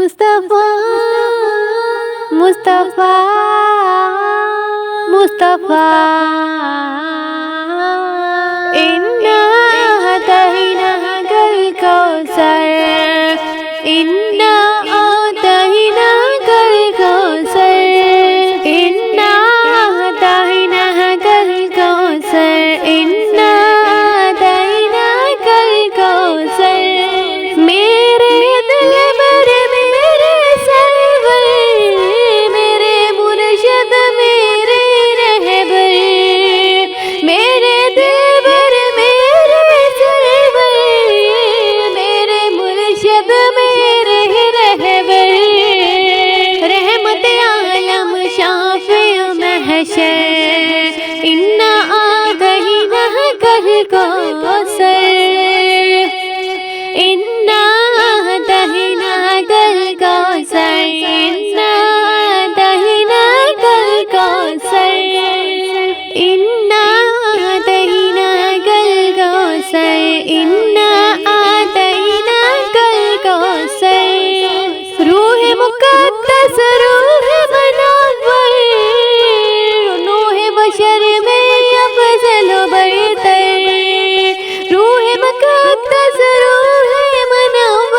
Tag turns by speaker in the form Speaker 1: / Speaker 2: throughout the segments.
Speaker 1: مصطفیٰ مصطفیٰ مصطفیٰ اِنَّا أَعْطَيْنَاكَ الْكَوْثَرَ اِنَّا أَعْطَيْنَاكَ الْكَوْثَرَ اِنَّا أَعْطَيْنَاكَ الْكَوْثَرَ اِنَّا أَعْطَيْنَاكَ الْكَوْثَرَ میرے دل بر میرے سرور میرے مرشد میرے رہبر میرے دل بر میرے سرور میرے مرشد میرے رہبر رحمت عالم شافع محشر اِنَّا أَعْطَيْنَاكَ الْكَوْثَرَ اِنَّا أَعْطَيْنَاكَ الْكَوْثَرَ اِنَّا أَعْطَيْنَاكَ الْكَوْثَرَ اِنَّا أَعْطَيْنَاكَ الْكَوْثَرَ اِنَّا أَعْطَيْنَاكَ الْكَوْثَرَ روح مقدس روح منور نوح بشر میں افضل و برتر روح مقدس روح منور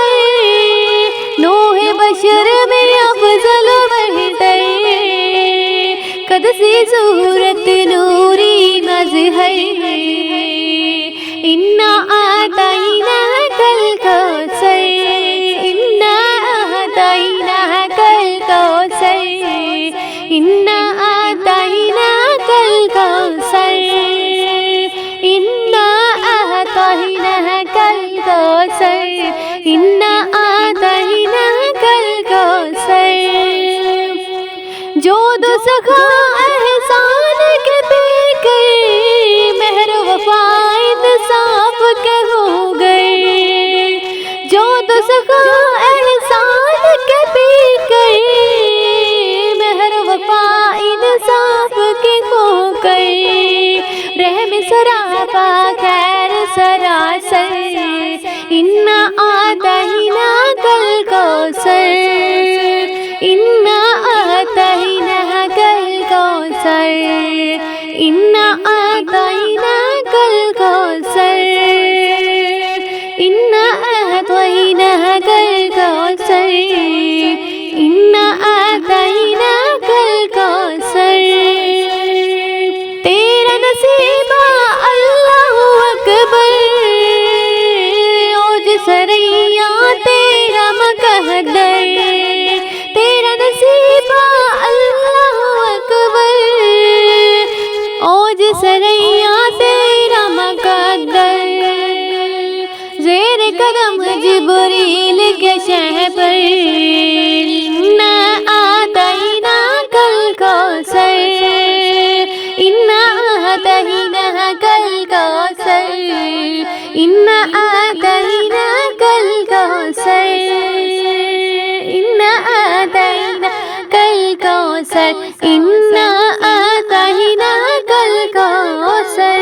Speaker 1: نوح بشر میں افضل و برتر قدسی صورت نوری مظہر اِنَّا أَعْطَيْنَاكَ الْكَوْثَرَ اِنَّا أَعْطَيْنَاكَ الْكَوْثَرَ اِنَّا أَعْطَيْنَاكَ الْكَوْثَرَ اِنَّا أَعْطَيْنَاكَ الْكَوْثَرَ اِنَّا أَعْطَيْنَاكَ الْكَوْثَرَ جو دو سخا احسان کے پی کر مہر وفا انصاف کے ہو گئے جو دو سخا احسان کے پی کر مہر وفا انصاف کے ہو گئے رحم سراپا خیر سراسر اِنَّا أَعْطَيْنَاكَ الْكَوْثَرَ اِنَّا أَعْطَيْنَاكَ الْكَوْثَرَ اِنَّا أَعْطَيْنَاكَ الْكَوْثَرَ اِنَّا أَعْطَيْنَاكَ الْكَوْثَرَ اِنَّا أَعْطَيْنَاكَ الْكَوْثَرَ تیرا نصیبہ اللہ اکبر اوج سریا تیرا مقدر تیرا نصیبہ اللہ اکبر اوج سریا تیرا مقدر زیر قدم جبریل کے شہ پر اِنَّا أَعْطَيْنَاكَ الْكَوْثَرَ اِنَّا أَعْطَيْنَاكَ الْكَوْثَرَ اِنَّا أَعْطَيْنَاكَ الْكَوْثَرَ اِنَّا أَعْطَيْنَاكَ الْكَوْثَرَ اِنَّا أَعْطَيْنَاكَ الْكَوْثَرَ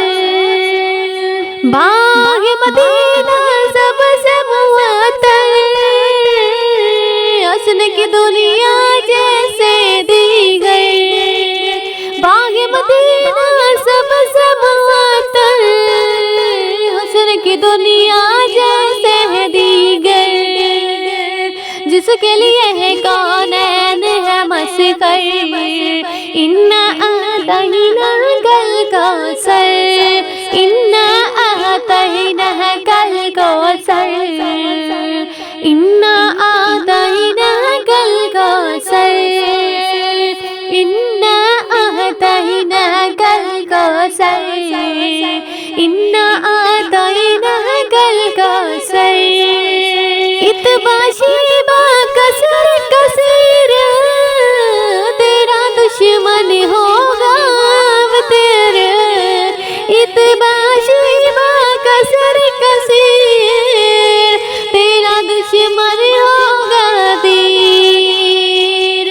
Speaker 1: باغ مدینہ سب سے معطر حسن کی دنیا جیسے دیگر باغ مدینہ سب سے معطر حسن کی دنیا جیسے دیگر جس کے لیے ہے کونین ہے مسخر اِنَّا أَعْطَيْنَاكَ الْكَوْثَرَ اِنَّا أَعْطَيْنَاكَ الْكَوْثَرَ اِنَّا أَعْطَيْنَاكَ الْكَوْثَرَ اِنَّا أَعْطَيْنَاكَ الْكَوْثَرَ اِنَّا أَعْطَيْنَاكَ الْكَوْثَرَ اتباع شیبہ کثر کثیر تیرا دشمن ہوگا تیرے اتباع شیبہ کثر کثیر تیرا دشمن ہوگا دیر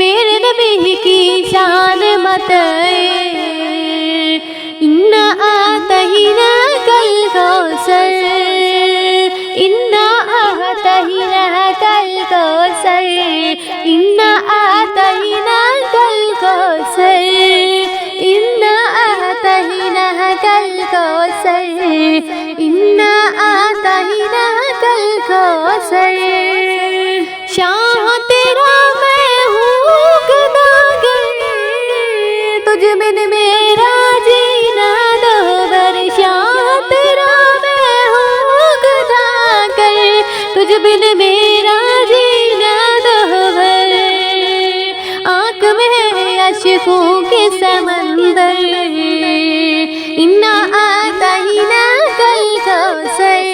Speaker 1: میرے نبی کی شان مت اِنَّا أَعْطَيْنَاكَ الْكَوْثَرَ اِنَّا أَعْطَيْنَاكَ الْكَوْثَرَ إنا آتيناك الكوثر إنا آتيناك الكوثر إنا آتيناك الكوثر شاہ تیرا میں ہوں گداگر تجھ بن میرا جینا دوبر شاہ تیرا میں ہوں گداگر تجھ بن میرا جینا دوبر آنکھ میں اشکوں کے سمندر انا آتیناک الکوثر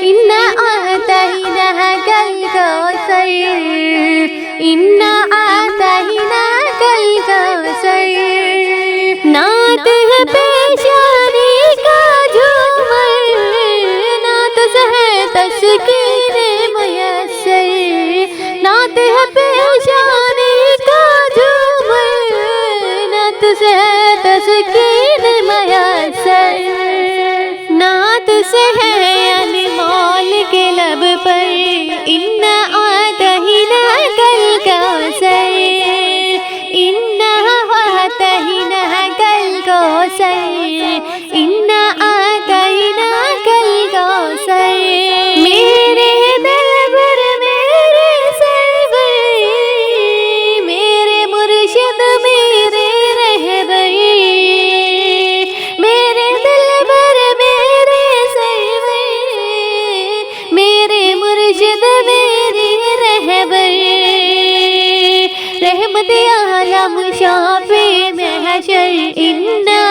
Speaker 1: انا آتیناک الکوثر انا آتیناک الکوثر نعت ہے پیشانی کا جھومر نعت سے ہے تسکین میسر نعت ہے پیشانی کا جھومر نعت سے ہے تسکین میسر نعت سے ہے انمول کے لب پر انا آتیناک الکوثر انا آتیناک الکوثر انا آتیناک الکوثر میرے دلبر میرے سرور میرے مرشد میرے رہبر میرے دلبر میرے سرور میرے مرشد میرے رہبر رحمت عالم شافع محشر انا